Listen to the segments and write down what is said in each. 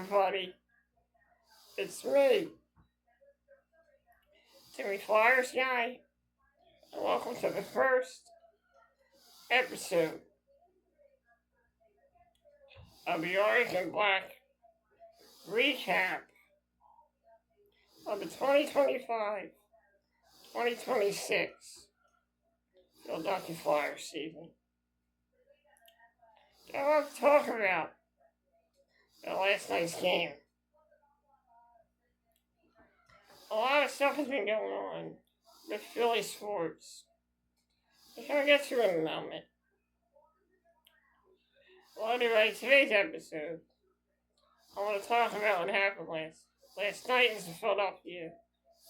everybody. It's me, Timmy Flyers Guy, and welcome to the first episode of the Orange and Black recap of the 2025-2026 Philadelphia Flyers season. I want to talk about last night's game. A lot of stuff has been going on with Philly sports, which I'll get to in a moment. Well, anyway, today's episode, I want to talk about what happened last night as the Philadelphia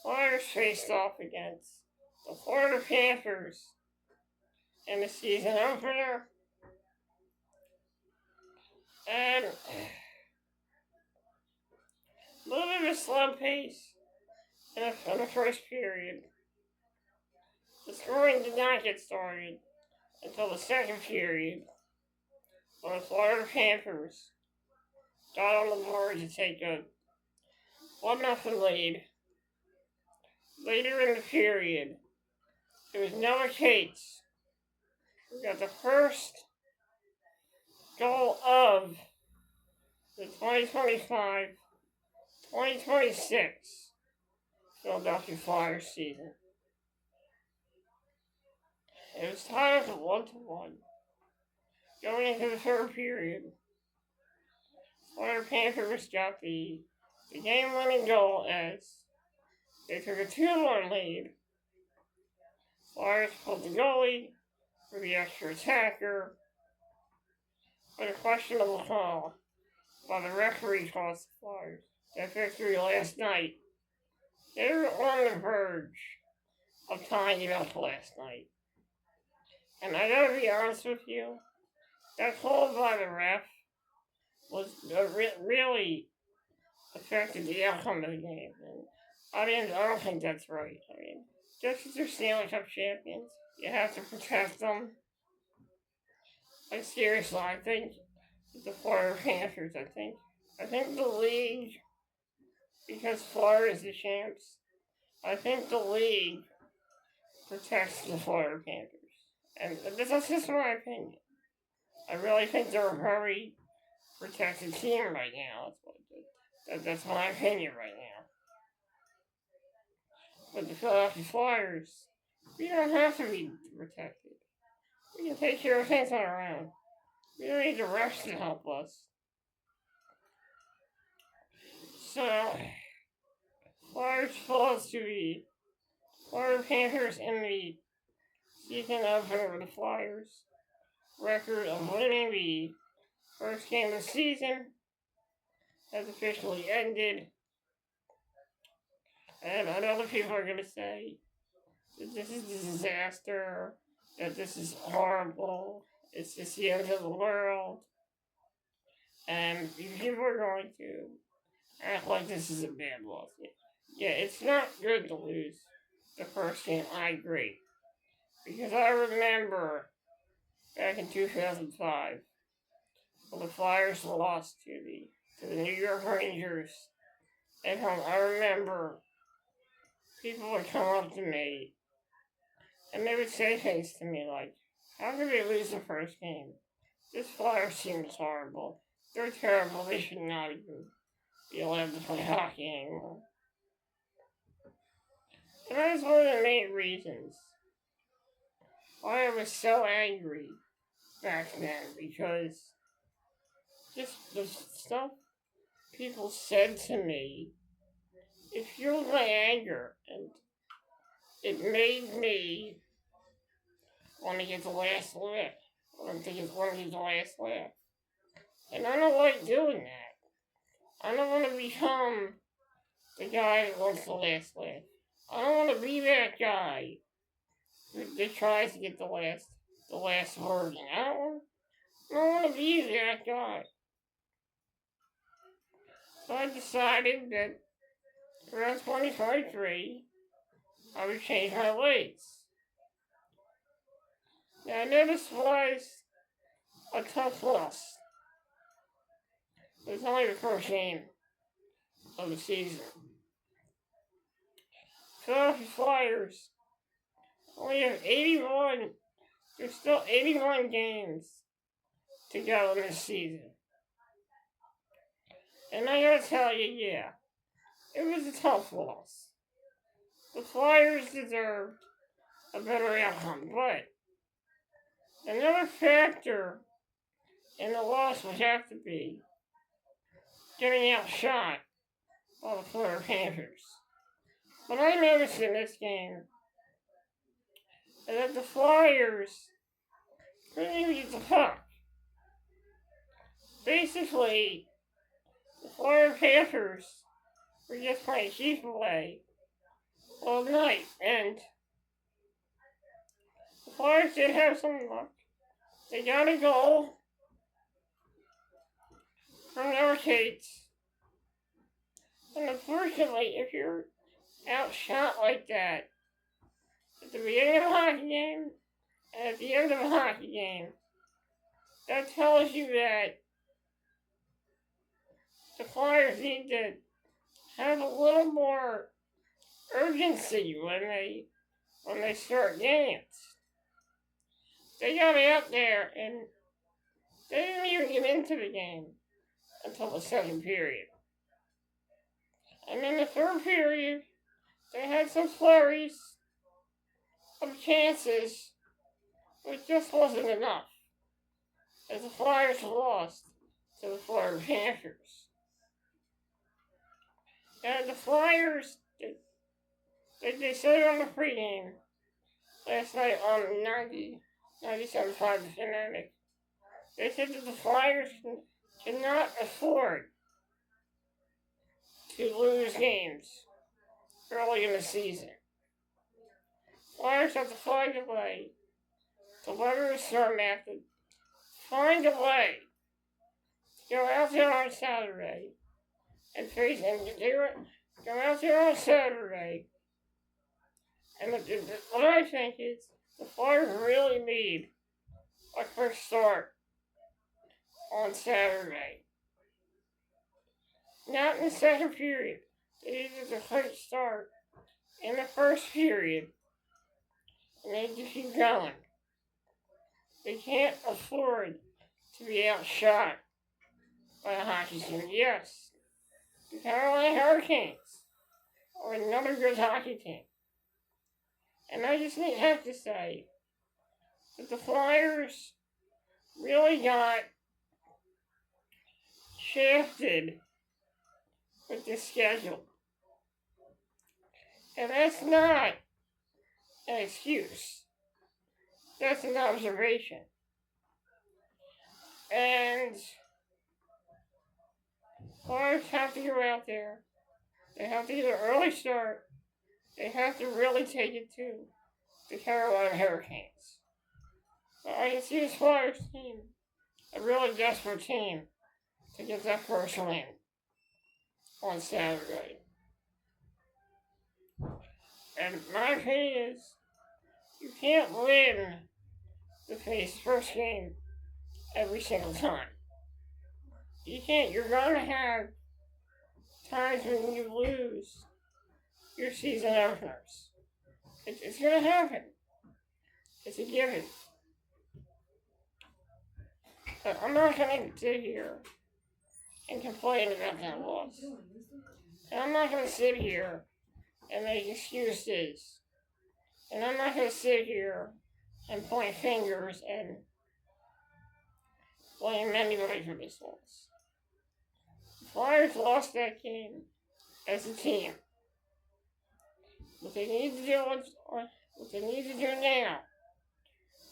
Flyers faced off against the Florida Panthers in the season opener. And a little bit of a slow pace in the first period. The scoring did not get started until the second period, when the Florida Panthers got on the board to take a 1-0 lead. Later in the period, it was Noah Cates who got the first goal of the 2025-2026 Philadelphia Flyers season. It was tied at 1-1. Going into the third period, Florida Panthers got the game-winning goal as they took a 2-1 lead. Flyers pulled the goalie for the extra attacker, but a questionable call by the referee cost the Flyers their victory last night. They were on the verge of tying it up last night. And I gotta be honest with you, that call by the ref was really affected the outcome of the game. And I don't think that's right. Just because they're Stanley Cup champions, you have to protect them. Like, seriously, I think the Florida Panthers, I think the league, because Florida is the champs, I think the league protects the Florida Panthers. And that's just my opinion. I really think they're a very protected team right now. That's my opinion right now. But the Philadelphia Flyers, we don't have to be protected. We can take care of things on our own. We don't need the refs to help us. So, Flyers falls to the Florida Panthers in the season opener of the Flyers. Record of winning the first game of the season has officially ended. And I know people are going to say that this is a disaster, that this is horrible, it's just the end of the world. And people are going to act like this is a bad loss. Yeah, it's not good to lose the first game, I agree. Because I remember back in 2005, when the Flyers lost to the New York Rangers at home, I remember people would come up to me and they would say things to me like, how could they lose the first game? This Flyers team is horrible. They're terrible. They should not even be allowed to play hockey anymore. And that was one of the main reasons why I was so angry back then, because just the stuff people said to me, it fueled my anger, and it made me want to get the last laugh. Want to get the last laugh. And I don't like doing that. I don't want to become the guy that wants the last laugh. I don't want to be that guy that tries to get the last word. I don't want to be that guy. So I decided that around 2023, I would change my ways. Now, I know this was a tough loss It's only the first game of the season. Philadelphia Flyers only have 81. There's still 81 games to go in this season. And I gotta tell you, yeah, it was a tough loss. The Flyers deserved a better outcome, but another factor in the loss would have to be getting outshot by the Florida Panthers. What I noticed in this game is that the Flyers couldn't even get the puck. Basically, the Florida Panthers were just playing keep away all night, and the Flyers did have some luck. They got a goal from Noah Cates. And unfortunately, if you're outshot like that at the beginning of a hockey game and at the end of a hockey game, that tells you that the Flyers need to have a little more urgency when they start games. They got out there and they didn't even get into the game until the second period. And in the third period, they had some flurries of chances, but just wasn't enough, as the Flyers lost to the Florida Panthers. And the Flyers, they said it on the pregame last night on 97.5 The Fanatic. They said that the Flyers cannot afford to lose games early in the season. Flyers have to find a way to weather the storm after, find a way to go out there on Saturday and face and go out there on Saturday. And what I think is the Flyers really need a quick start on Saturday. Not in the second period. They needed a quick start in the first period. And they just keep going. They can't afford to be outshot by a hockey team. Yes, the Carolina Hurricanes are another good hockey team. And I just have to say that the Flyers really got shafted with the schedule. And that's not an excuse. That's an observation. And Flyers have to go out there. They have to get an early start. They have to really take it to the Carolina Hurricanes. But I can see this Flyers team, a really desperate team, to get that first win on Saturday. And my opinion is, you can't win the first game every single time. You can't. You're going to have times when you lose your season openers. It's going to happen. It's a given. But I'm not going to sit here and complain about that loss. And I'm not going to sit here and make excuses. And I'm not going to sit here and point fingers and blame anybody for this loss. The Flyers lost that game as a team. What they need to do now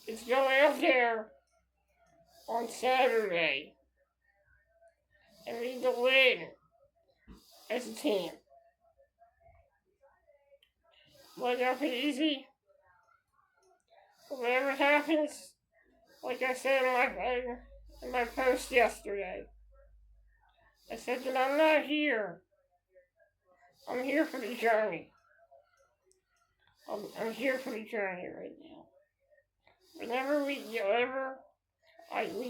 is go out there on Saturday and need to win as a team. Might not be easy. Whatever happens, like I said in my post yesterday, I said that I'm not here. I'm here for the journey. I'm here for the journey right now. Whenever we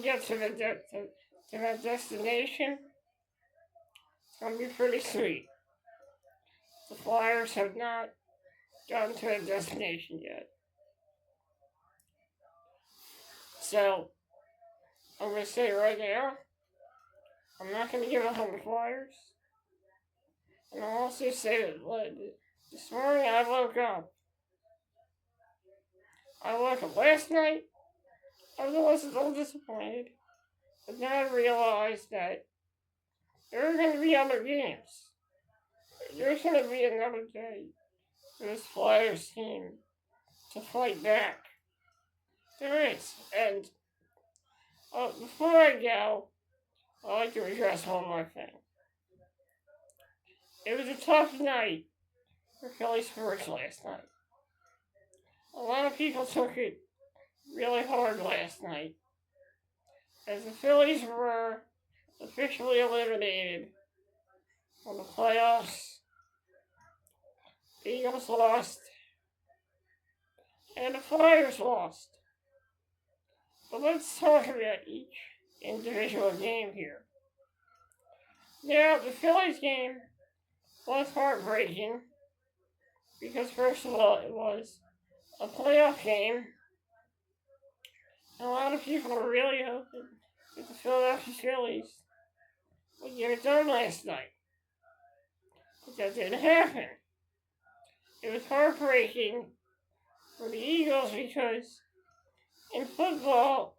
get to that destination, gonna be pretty sweet. The Flyers have not gotten to a destination yet. So, I'm gonna say right now, I'm not gonna give up on the Flyers. And I'll also say that this morning I woke up. Last night, I was a little disappointed. But then I realized that there are going to be other games. There's going to be another day for this Flyers team to fight back. There is. And before I go, I'd like to address one more thing. It was a tough night for Philly sports last night. A lot of people took it really hard last night, as the Phillies were officially eliminated from the playoffs. The Eagles lost, and the Flyers lost. But let's talk about each individual game here. Now, the Phillies game was heartbreaking because, first of all, it was a playoff game. And a lot of people were really hoping that the Philadelphia Phillies would get it done last night. But that didn't happen. It was heartbreaking for the Eagles because in football,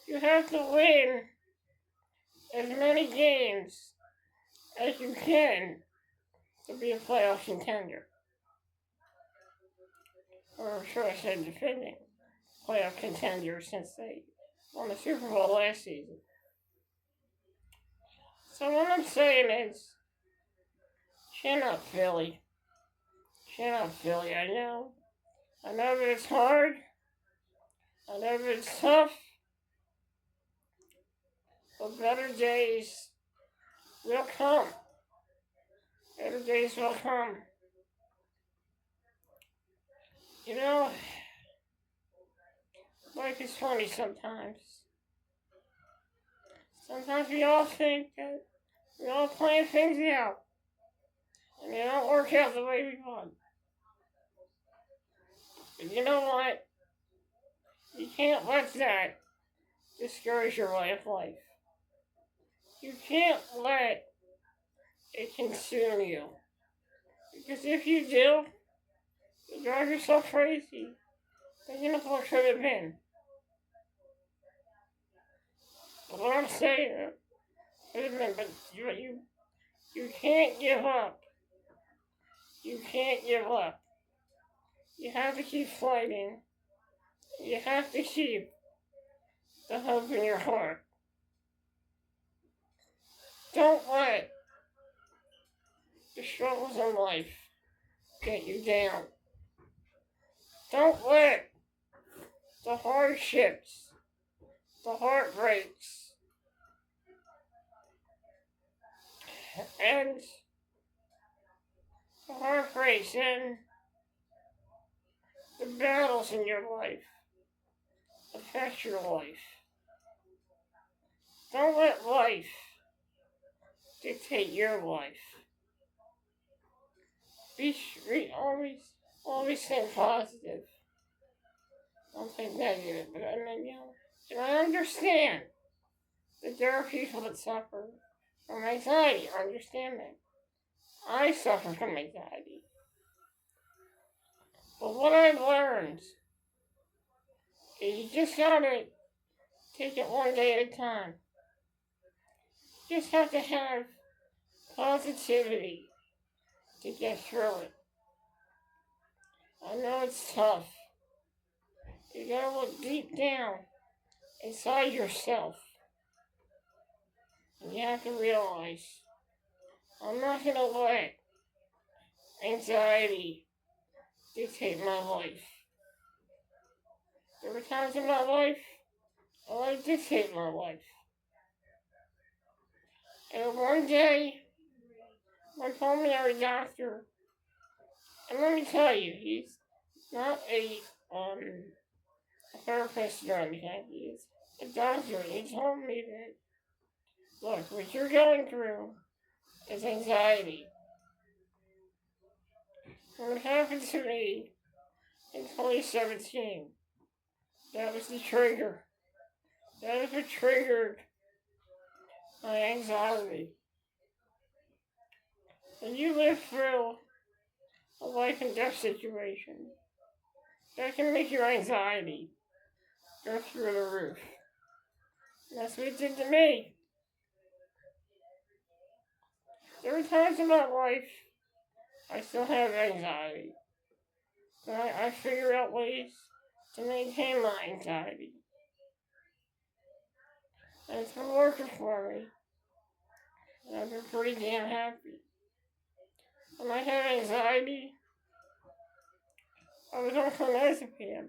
you have to win as many games as you can to be a playoff contender. Or should I say defending playoff contender since they won the Super Bowl last season. So what I'm saying is, chin up, Philly. Chin up, Philly. I know that it's hard. I know that it's tough. But better days will come. Better days will come. You know, life is funny sometimes. Sometimes we all think that we all plan things out, and they don't work out the way we want. But you know what? You can't let that discourage your way of life. You can't let it consume you. Because if you do, you drive yourself crazy. Thinking of what could have been. But what I'm saying, could have been, but you can't give up. You can't give up. You have to keep fighting. You have to keep the hope in your heart. Don't let the struggles in life get you down. Don't let the hardships, the heartbreaks, and the battles in your life affect your life. Don't let life dictate your life. Always think positive. Don't think negative. But and I understand that there are people that suffer from anxiety. I understand that. I suffer from anxiety. But what I've learned is you just gotta take it one day at a time. You just have to have positivity to get through it. I know it's tough. You gotta look deep down inside yourself. And you have to realize, I'm not gonna let anxiety dictate my life. There were times in my life I let it dictate my life. And one day, my pulmonary doctor, and let me tell you, he's not a therapist or anything. He's a doctor. He told me that, look, what you're going through is anxiety. What happened to me in 2017, that was the trigger. That is what triggered my anxiety. When you live through a life and death situation, that can make your anxiety go through the roof. And that's what it did to me. There are times in my life I still have anxiety. But I figure out ways to maintain my anxiety. And it's been working for me. And I've been pretty damn happy. When I had anxiety, I was on clonazepam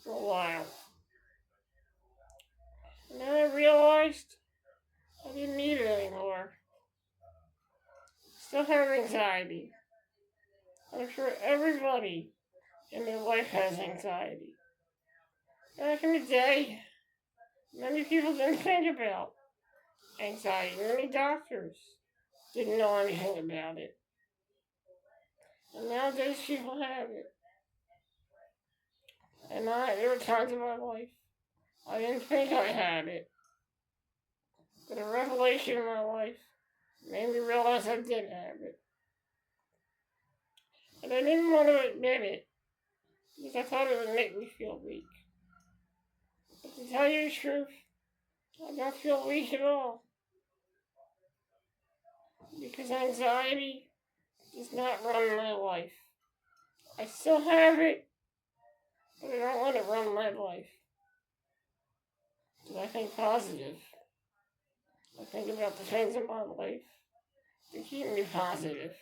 for a while. And then I realized I didn't need it anymore. Still have anxiety. I'm sure everybody in their life has anxiety. Back in the day, many people didn't think about anxiety. Many doctors didn't know anything about it. And nowadays people have it. And there were times in my life I didn't think I had it. But a revelation in my life made me realize I did have it. And I didn't want to admit it because I thought it would make me feel weak. But to tell you the truth, I don't feel weak at all. Because anxiety does not run my life. I still have it, but I don't let it run my life. Because I think positive. I think about the things in my life that keep me positive.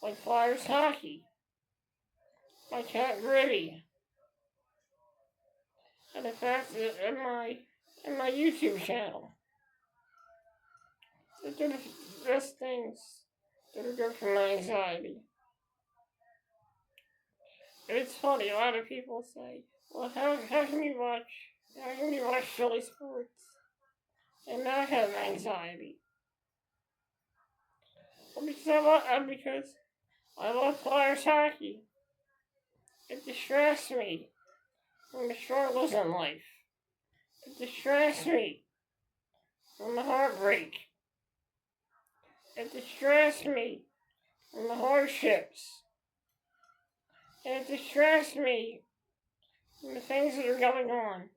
Like Flyers hockey. My cat Gritty. And the fact that in my YouTube channel, that they're the best things that are good for my anxiety. And it's funny, a lot of people say, well, how can you watch Philly sports and not have anxiety? Well, because I love Flyers hockey. It distracts me from the struggles in life. It distracts me from the heartbreak. It distracts me from the hardships. And it distracts me from the things that are going on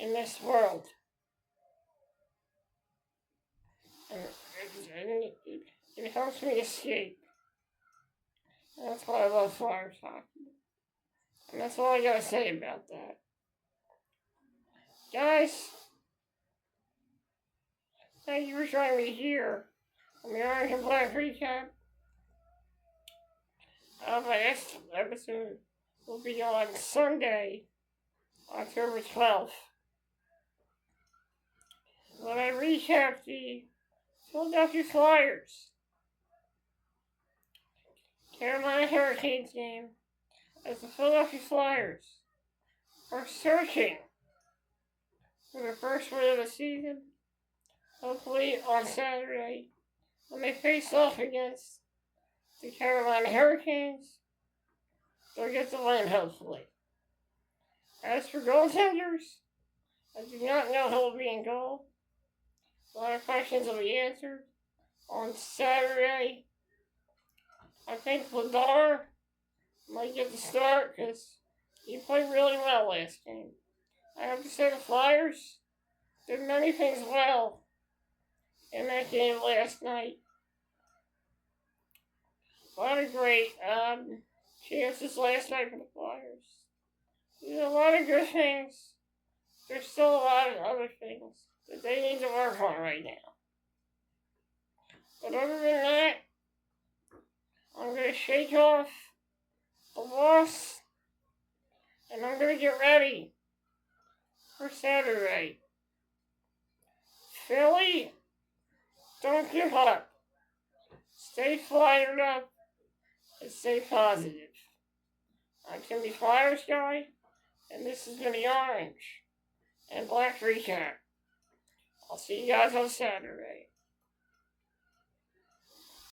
in this world. And it helps me escape. And that's why I love Flyers hockey. And that's all I gotta say about that. Guys, thank you for joining me here on the Orange and Black Recap. My next episode will be on Sunday, October 12th. When I recap the Philadelphia Flyers Carolina Hurricanes game, as the Philadelphia Flyers are searching for their first win of the season, hopefully on Saturday, when they face off against the Carolina Hurricanes. They'll get the win, hopefully. As for goaltenders, I do not know who will be in goal. A lot of questions will be answered on Saturday. I think Vladar might get the start because he played really well last game. I have to say the Flyers did many things well in that game last night. A lot of great chances last night for the Flyers. There's a lot of good things. There's still a lot of other things that they need to work on right now. But other than that, I'm going to shake off the loss, and I'm going to get ready for Saturday. Philly, don't give up. Stay fired up and stay positive. I'm Timmy Flyers guy, and this has been the Orange and Black Recap. I'll see you guys on Saturday.